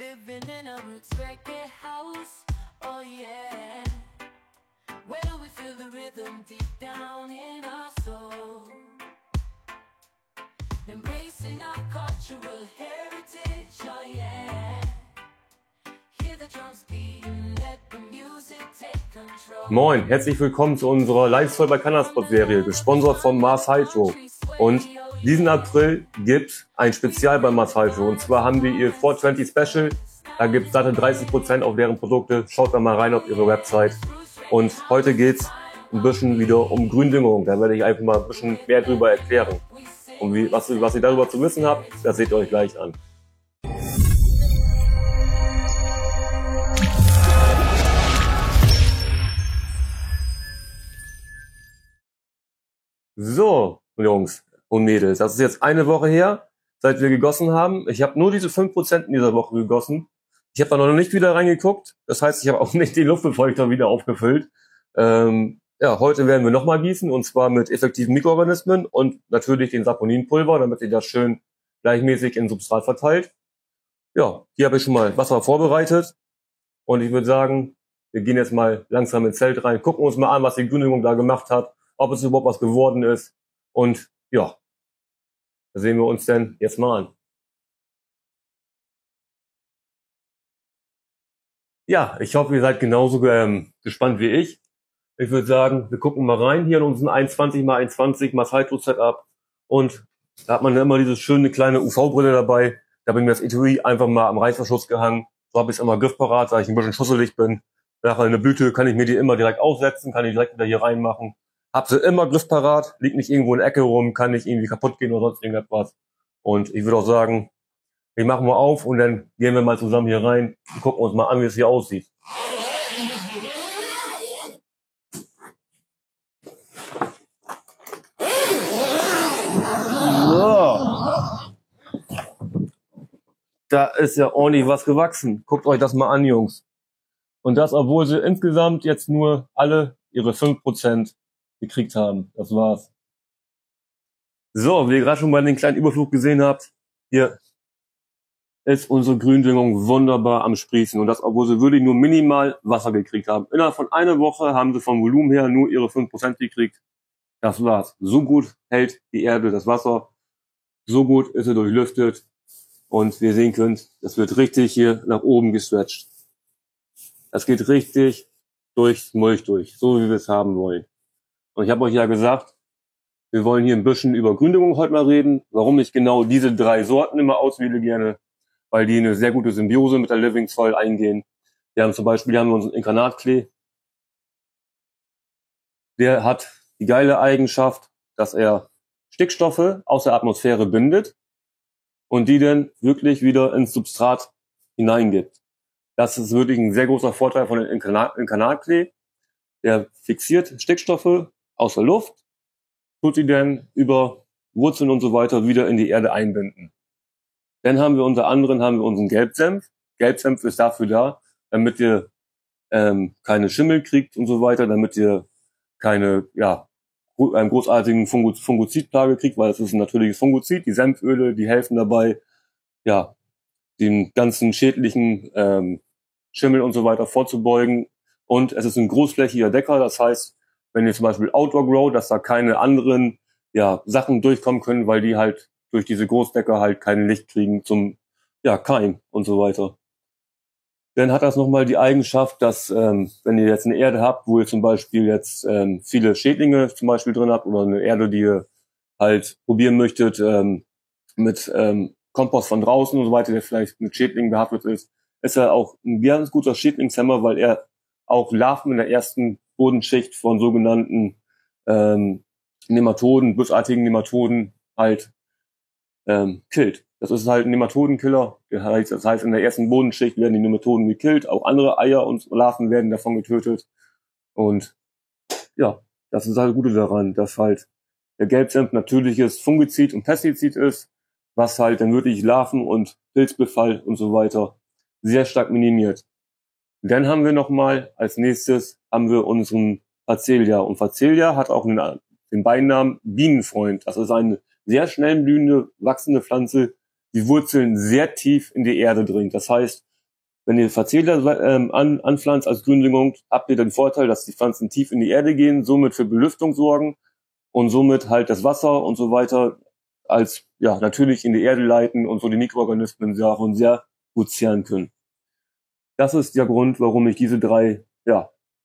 Living in a roots-reggae house, oh yeah. Where we feel the rhythm deep down in our soul. Embracing our cultural heritage, oh yeah. Hear the drums beat and let the music take control. Moin, herzlich willkommen zu unserer Lifestyle bei Cannasport-Serie, gesponsert von Mars Hydro. Und diesen April gibt ein Spezial bei Mars Hydro. Und zwar haben wir ihr 420 Special. Da gibt es satte 30% auf deren Produkte. Schaut da mal rein auf ihre Website. Und heute geht's ein bisschen wieder um Gründüngung. Da werde ich einfach mal ein bisschen mehr drüber erklären. Und was ihr darüber zu wissen habt, das seht ihr euch gleich an. So, Jungs und Mädels, das ist jetzt eine Woche her, seit wir gegossen haben. Ich habe nur diese 5% in dieser Woche gegossen. Ich habe da noch nicht wieder reingeguckt. Das heißt, ich habe auch nicht den Luftbefeuchter wieder aufgefüllt. Heute werden wir nochmal gießen, und zwar mit effektiven Mikroorganismen und natürlich den Saponinpulver, damit ihr das schön gleichmäßig in Substrat verteilt. Ja, hier habe ich schon mal Wasser vorbereitet. Und ich würde sagen, wir gehen jetzt mal langsam ins Zelt rein, gucken uns mal an, was die Gründüngung da gemacht hat, ob es überhaupt was geworden ist. Und ja, da sehen wir uns denn jetzt mal an. Ja, ich hoffe, ihr seid genauso gespannt wie ich. Ich würde sagen, wir gucken mal rein hier in unseren 120x120 Mars Hydro Setup. Und da hat man ja immer diese schöne kleine UV-Brille dabei. Da habe ich mir das Etui einfach mal am Reißverschluss gehangen. So habe ich es immer griffparat, da ich ein bisschen schusselig bin. Nachher eine Blüte kann ich mir die immer direkt aussetzen, kann ich direkt wieder hier reinmachen. Hab sie immer griffparat, liegt nicht irgendwo in der Ecke rum, kann nicht irgendwie kaputt gehen oder sonst irgendetwas. Und ich würde auch sagen, wir machen mal auf und dann gehen wir mal zusammen hier rein und gucken uns mal an, wie es hier aussieht. So. Da ist ja ordentlich was gewachsen. Guckt euch das mal an, Jungs. Und das, obwohl sie insgesamt jetzt nur alle ihre 5% gekriegt haben. Das war's. So, wie ihr gerade schon bei den kleinen Überflug gesehen habt, hier ist unsere Gründüngung wunderbar am Sprießen. Und das, obwohl sie wirklich nur minimal Wasser gekriegt haben. Innerhalb von einer Woche haben sie vom Volumen her nur ihre 5% gekriegt. Das war's. So gut hält die Erde das Wasser. So gut ist sie durchlüftet. Und wie ihr sehen könnt, das wird richtig hier nach oben gestretcht. Das geht richtig durchs Mulch durch, so wie wir es haben wollen. Und ich habe euch ja gesagt, wir wollen hier ein bisschen über Gründüngung heute mal reden. Warum ich genau diese 3 Sorten immer auswähle gerne, weil die eine sehr gute Symbiose mit der Living Soil eingehen. Wir haben unseren Inkarnatklee. Der hat die geile Eigenschaft, dass er Stickstoffe aus der Atmosphäre bindet und die dann wirklich wieder ins Substrat hineingibt. Das ist wirklich ein sehr großer Vorteil von dem Inkarnatklee. Der fixiert Stickstoffe aus der Luft, tut sie dann über Wurzeln und so weiter wieder in die Erde einbinden. Dann haben wir unter anderem unseren Gelbsenf. Gelbsenf ist dafür da, damit ihr keine Schimmel kriegt und so weiter, damit ihr keine einen großartigen Fungozidplage kriegt, weil es ist ein natürliches Fungozid. Die Senföle, die helfen dabei, den ganzen schädlichen Schimmel und so weiter vorzubeugen. Und es ist ein großflächiger Decker, das heißt, wenn ihr zum Beispiel Outdoor Grow, dass da keine anderen Sachen durchkommen können, weil die halt durch diese Großdecker halt kein Licht kriegen zum Keim und so weiter. Dann hat das nochmal die Eigenschaft, dass wenn ihr jetzt eine Erde habt, wo ihr zum Beispiel jetzt viele Schädlinge zum Beispiel drin habt oder eine Erde, die ihr halt probieren möchtet mit Kompost von draußen und so weiter, der vielleicht mit Schädlingen behaftet ist er auch ein ganz guter Schädlingshemmer, weil er auch Larven in der ersten Bodenschicht von sogenannten Nematoden, bösartigen Nematoden halt killt. Das ist halt ein Nematodenkiller. Das heißt, in der ersten Bodenschicht werden die Nematoden gekillt, auch andere Eier und Larven werden davon getötet. Und ja, das ist halt das Gute daran, dass halt der Gelbsenf natürliches Fungizid und Pestizid ist, was halt dann wirklich Larven und Pilzbefall und so weiter sehr stark minimiert. Dann haben wir nochmal, als nächstes haben wir unseren Facelia. Und Facelia hat auch den Beinamen Bienenfreund. Das ist eine sehr schnell blühende, wachsende Pflanze, die Wurzeln sehr tief in die Erde dringt. Das heißt, Wenn ihr Verzehler anpflanzt als Gründüngung, habt ihr den Vorteil, dass die Pflanzen tief in die Erde gehen, somit für Belüftung sorgen und somit halt das Wasser und so weiter als natürlich in die Erde leiten und so die Mikroorganismen sehr gut zehren können. Das ist der Grund, warum ich diese 3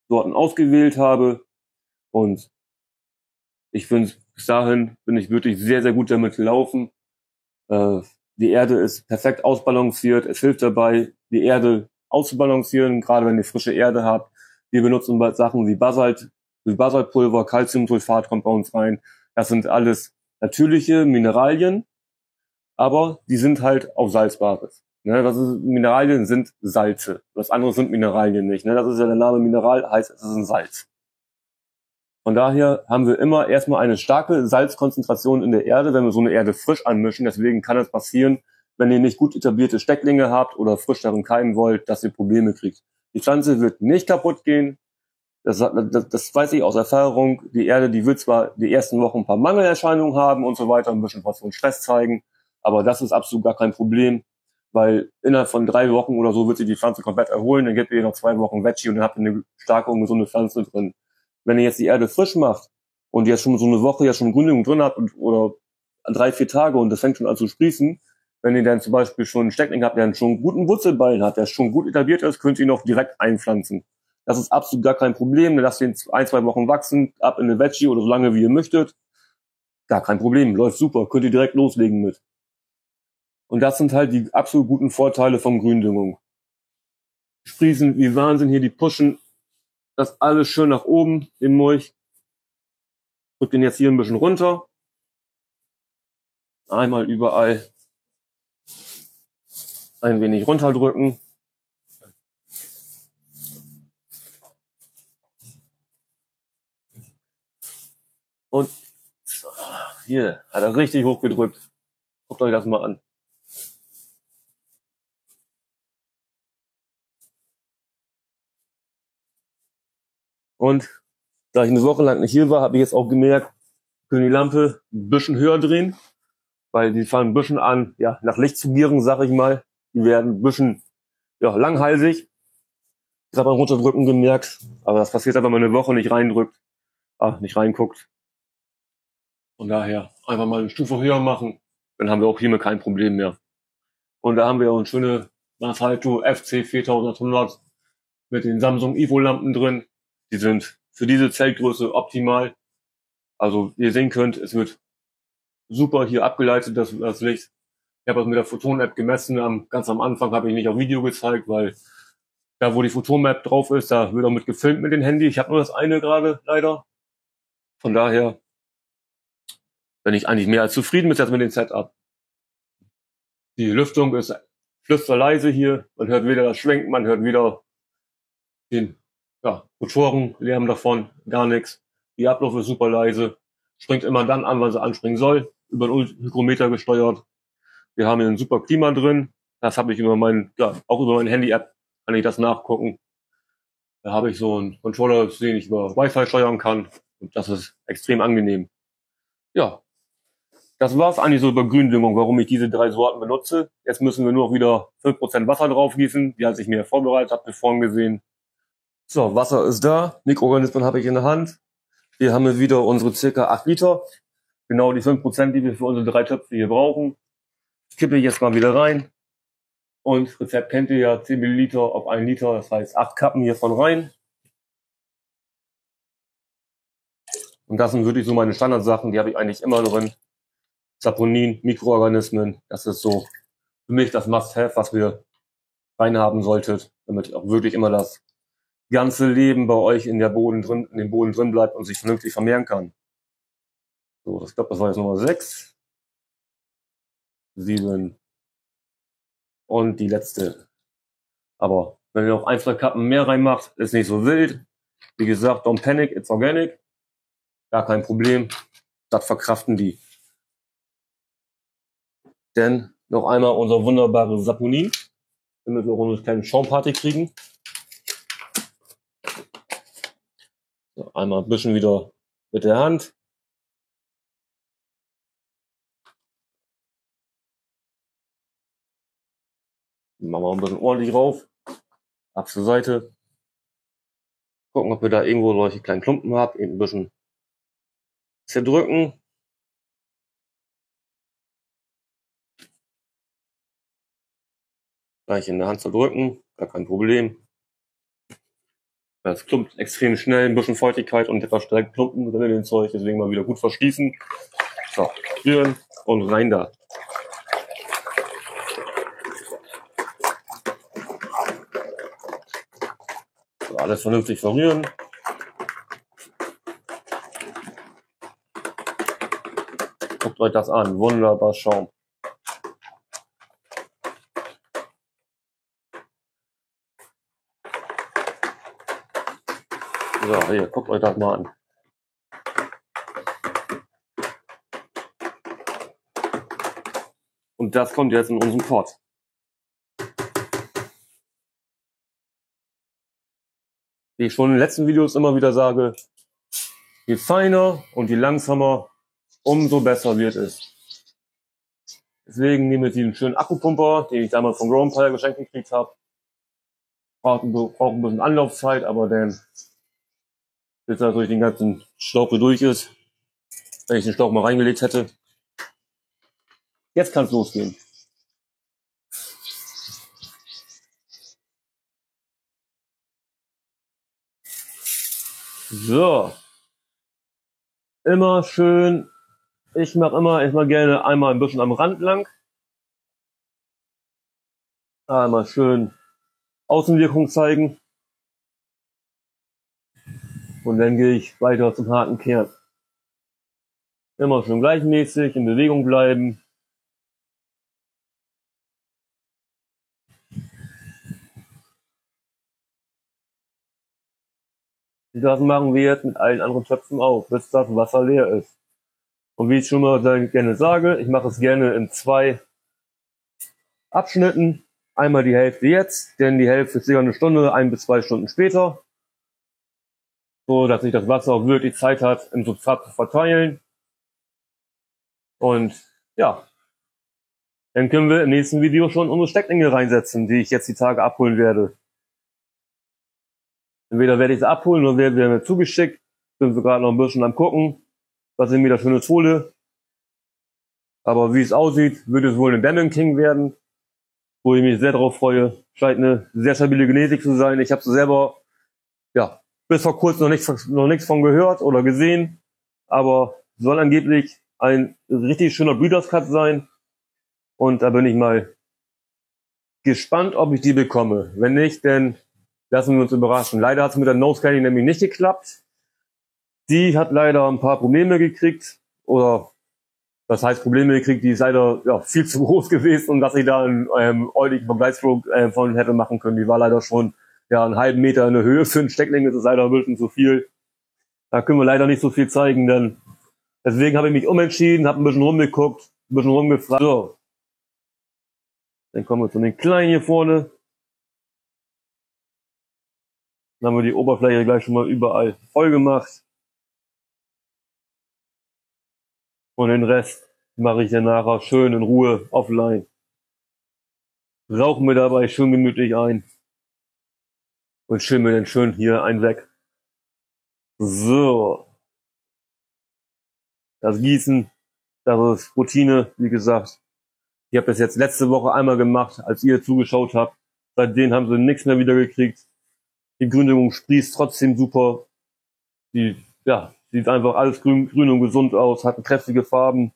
Sorten ausgewählt habe, und ich finde, bis dahin bin ich wirklich sehr, sehr gut damit gelaufen. Die Erde ist perfekt ausbalanciert. Es hilft dabei, die Erde auszubalancieren, gerade wenn ihr frische Erde habt. Wir benutzen Sachen wie Basaltpulver, Calciumsulfat kommt bei uns rein. Das sind alles natürliche Mineralien, aber die sind halt auf Salzbasis. Ne, Mineralien sind Salze. Das andere sind Mineralien nicht. Ne, das ist ja der Name Mineral, heißt es ist ein Salz. Von daher haben wir immer erstmal eine starke Salzkonzentration in der Erde, wenn wir so eine Erde frisch anmischen. Deswegen kann es passieren, wenn ihr nicht gut etablierte Stecklinge habt oder frisch darin keimen wollt, dass ihr Probleme kriegt. Die Pflanze wird nicht kaputt gehen. Das weiß ich aus Erfahrung. Die Erde, die wird zwar die ersten Wochen ein paar Mangelerscheinungen haben und so weiter, ein bisschen was von Stress zeigen, aber das ist absolut gar kein Problem, weil innerhalb von 3 Wochen oder so wird sich die Pflanze komplett erholen. Dann gebt ihr noch 2 Wochen Veggie und dann habt ihr eine starke und gesunde Pflanze drin. Wenn ihr jetzt die Erde frisch macht und ihr schon so eine Woche schon Gründung drin habt oder 3, 4 Tage und das fängt schon an zu sprießen, wenn ihr dann zum Beispiel schon einen Steckling habt, der schon einen guten Wurzelballen hat, der schon gut etabliert ist, könnt ihr ihn auch direkt einpflanzen. Das ist absolut gar kein Problem. Dann lasst ihn 1, 2 Wochen wachsen, ab in eine Veggie oder so lange wie ihr möchtet. Gar kein Problem, läuft super, könnt ihr direkt loslegen mit. Und das sind halt die absolut guten Vorteile von Gründüngung. Sprießen wie Wahnsinn hier, die pushen das alles schön nach oben, den Mulch. Drückt den jetzt hier ein bisschen runter. Einmal überall ein wenig runterdrücken. Und hier hat er richtig hochgedrückt. Guckt euch das mal an. Und da ich eine Woche lang nicht hier war, habe ich jetzt auch gemerkt, können die Lampe ein bisschen höher drehen, weil die fangen ein bisschen an, nach Licht zu gieren, sag ich mal. Die werden ein bisschen, langhalsig. Das hat man runterdrücken gemerkt, aber das passiert, wenn man eine Woche nicht nicht reinguckt. Von daher einfach mal eine Stufe höher machen, dann haben wir auch hiermit kein Problem mehr. Und da haben wir auch eine schöne Masalto FC 4800 mit den Samsung Evo Lampen drin. Die sind für diese Zeltgröße optimal. Also wie ihr sehen könnt, es wird super hier abgeleitet, das Licht. Ich habe das mit der Photon-App gemessen. Ganz am Anfang habe ich nicht auf Video gezeigt, weil da, wo die Photon-App drauf ist, da wird auch mit gefilmt mit dem Handy. Ich habe nur das eine gerade, leider. Von daher bin ich eigentlich mehr als zufrieden mit dem Setup. Die Lüftung ist flüsterleise hier. Man hört weder das Schwenken, man hört weder den Motorenlärm davon, gar nichts. Die Ablauf ist super leise. Springt immer dann an, wann sie anspringen soll. Über einen Hygrometer gesteuert. Wir haben hier ein super Klima drin. Das habe ich auch über meine Handy-App kann ich das nachgucken. Da habe ich so einen Controller, den ich über Wi-Fi steuern kann. Und das ist extrem angenehm. Ja, das war's eigentlich so über Gründüngung, warum ich diese 3 Sorten benutze. Jetzt müssen wir nur noch wieder 5% Wasser drauf gießen, die als ich mir vorbereitet habe, vorhin gesehen. So, Wasser ist da, Mikroorganismen habe ich in der Hand. Hier haben wir wieder unsere circa 8 Liter. Genau die 5%, die wir für unsere 3 Töpfe hier brauchen. Das kippe ich jetzt mal wieder rein. Und Rezept kennt ihr ja, 10 Milliliter auf 1 Liter, das heißt 8 Kappen hiervon rein. Und das sind wirklich so meine Standardsachen, die habe ich eigentlich immer drin. Saponin, Mikroorganismen, das ist so für mich das Must-Have, was wir reinhaben solltet, damit auch wirklich immer das ganze Leben bei euch in dem Boden drin bleibt und sich vernünftig vermehren kann. So, ich glaube, das war jetzt Nummer 6, 7 und die letzte. Aber wenn ihr noch 1, 2 Kappen mehr reinmacht, ist nicht so wild. Wie gesagt, don't panic, it's organic. Gar kein Problem. Das verkraften die. Denn noch einmal unser wunderbares Saponin, damit wir auch eine kleine Schaumparty kriegen. So, einmal ein bisschen wieder mit der Hand. Machen wir ein bisschen ordentlich rauf. Ab zur Seite. Gucken, ob wir da irgendwo solche kleinen Klumpen haben. Eben ein bisschen zerdrücken. Gleich in der Hand zerdrücken. Gar kein Problem. Das klumpt extrem schnell. Ein bisschen Feuchtigkeit und etwas stärker Klumpen drin in den Zeug. Deswegen mal wieder gut verschließen. So, rühren und rein da. So, alles vernünftig verrühren. Guckt euch das an. Wunderbar Schaum. So, hier, guckt euch das mal an. Und das kommt jetzt in unseren Pot. Wie ich schon in den letzten Videos immer wieder sage, je feiner und je langsamer, umso besser wird es. Deswegen nehme ich diesen schönen Akkupumper, den ich damals von Growempire geschenkt gekriegt habe. Braucht ein bisschen Anlaufzeit, aber dann, bis er durch den ganzen Schlauch durch ist, wenn ich den Schlauch mal reingelegt hätte. Jetzt kann es losgehen. So. Immer schön. Ich mache gerne einmal ein bisschen am Rand lang. Einmal schön Außenwirkung zeigen. Und dann gehe ich weiter zum harten Kern. Immer schön gleichmäßig in Bewegung bleiben. Und das machen wir jetzt mit allen anderen Töpfen auch, bis das Wasser leer ist. Und wie ich schon mal gerne sage, ich mache es gerne in 2 Abschnitten. Einmal die Hälfte jetzt, denn die Hälfte ist circa eine Stunde, 1 bis 2 Stunden später. So, dass sich das Wasser auch wirklich Zeit hat, im Substrat zu verteilen. Und ja, dann können wir im nächsten Video schon unsere Stecklinge reinsetzen, die ich jetzt die Tage abholen werde. Entweder werde ich sie abholen oder werden mir zugeschickt. Sind wir gerade noch ein bisschen am gucken, was ich mir da Schönes hole. Aber wie es aussieht, wird es wohl ein Demon King werden, wo ich mich sehr darauf freue. Scheint eine sehr stabile Genetik zu sein. Ich habe sie selber, ja, bis vor kurzem noch nichts von gehört oder gesehen. Aber soll angeblich ein richtig schöner Breeders Cut sein. Und da bin ich mal gespannt, ob ich die bekomme. Wenn nicht, dann lassen wir uns überraschen. Leider hat es mit der Nose Candy nämlich nicht geklappt. Die hat leider ein paar Probleme gekriegt. Oder das heißt Probleme gekriegt, die ist leider viel zu groß gewesen, und dass ich da einen ordentlichen Vergleichsflug von hätte machen können. Die war leider schon einen halben Meter in der Höhe. Für einen Steckling ist es leider ein bisschen zu viel. Da können wir leider nicht so viel zeigen, denn deswegen habe ich mich umentschieden, habe ein bisschen rumgeguckt, ein bisschen rumgefragt. So. Dann kommen wir zu den Kleinen hier vorne. Dann haben wir die Oberfläche gleich schon mal überall voll gemacht. Und den Rest mache ich dann nachher schön in Ruhe offline. Rauchen wir dabei schön gemütlich ein. Und schimmeln dann schön hier einen weg. So. Das Gießen, das ist Routine, wie gesagt. Ich habe das jetzt letzte Woche einmal gemacht, als ihr zugeschaut habt. Seitdem haben sie nichts mehr wieder gekriegt. Die Gründung sprießt trotzdem super. Sieht einfach alles grün und gesund aus, hat kräftige Farben.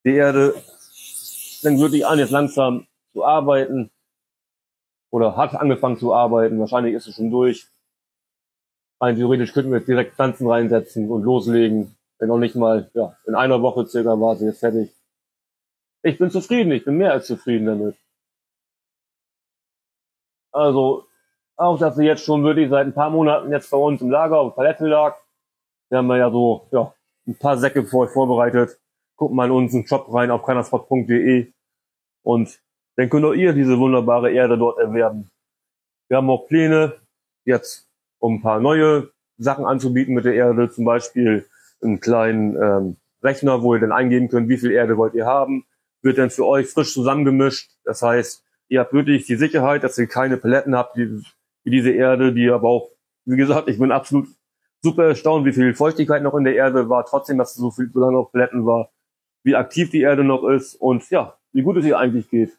Die Erde fängt wirklich an, jetzt langsam zu arbeiten. Oder hat angefangen zu arbeiten. Wahrscheinlich ist es schon durch. Rein theoretisch könnten wir jetzt direkt Pflanzen reinsetzen und loslegen. Wenn auch nicht mal, in einer Woche circa war sie jetzt fertig. Ich bin zufrieden, ich bin mehr als zufrieden damit. Also, auch dass sie jetzt schon wirklich seit ein paar Monaten jetzt bei uns im Lager auf Palette lag. Wir haben ja so, ein paar Säcke für euch vorbereitet. Guckt mal in unseren Shop rein auf keinerspot.de und dann könnt auch ihr diese wunderbare Erde dort erwerben. Wir haben auch Pläne, jetzt um ein paar neue Sachen anzubieten mit der Erde, zum Beispiel einen kleinen Rechner, wo ihr dann eingeben könnt, wie viel Erde wollt ihr haben, wird dann für euch frisch zusammengemischt. Das heißt, ihr habt wirklich die Sicherheit, dass ihr keine Paletten habt, wie diese Erde, die aber auch, wie gesagt, ich bin absolut super erstaunt, wie viel Feuchtigkeit noch in der Erde war, trotzdem, dass es so lange auf Paletten war, wie aktiv die Erde noch ist und ja, wie gut es ihr eigentlich geht.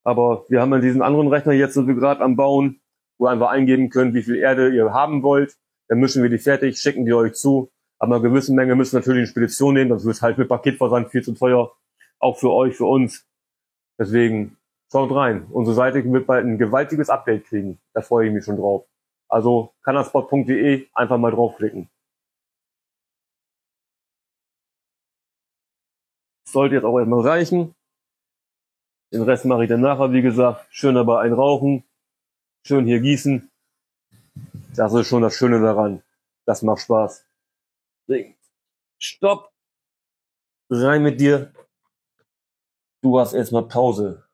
Aber wir haben ja diesen anderen Rechner jetzt, sind wir gerade am Bauen, wo ihr einfach eingeben könnt, wie viel Erde ihr haben wollt. Dann mischen wir die fertig, schicken die euch zu. Aber eine gewisse Menge müssen wir natürlich in Spedition nehmen, sonst wird es halt mit Paketversand viel zu teuer. Auch für euch, für uns. Deswegen schaut rein. Unsere Seite wird bald ein gewaltiges Update kriegen. Da freue ich mich schon drauf. Also kanalspot.de, einfach mal draufklicken. Sollte jetzt auch erstmal reichen. Den Rest mache ich dann nachher, wie gesagt. Schön dabei einrauchen. Schön hier gießen. Das ist schon das Schöne daran. Das macht Spaß. Stopp! Rein mit dir. Du hast erstmal Pause.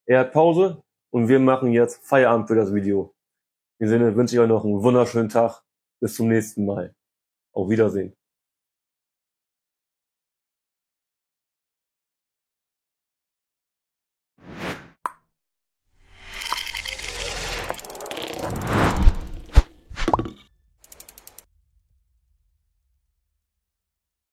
Er hat Pause und wir machen jetzt Feierabend für das Video. In dem Sinne wünsche ich euch noch einen wunderschönen Tag. Bis zum nächsten Mal. Auf Wiedersehen.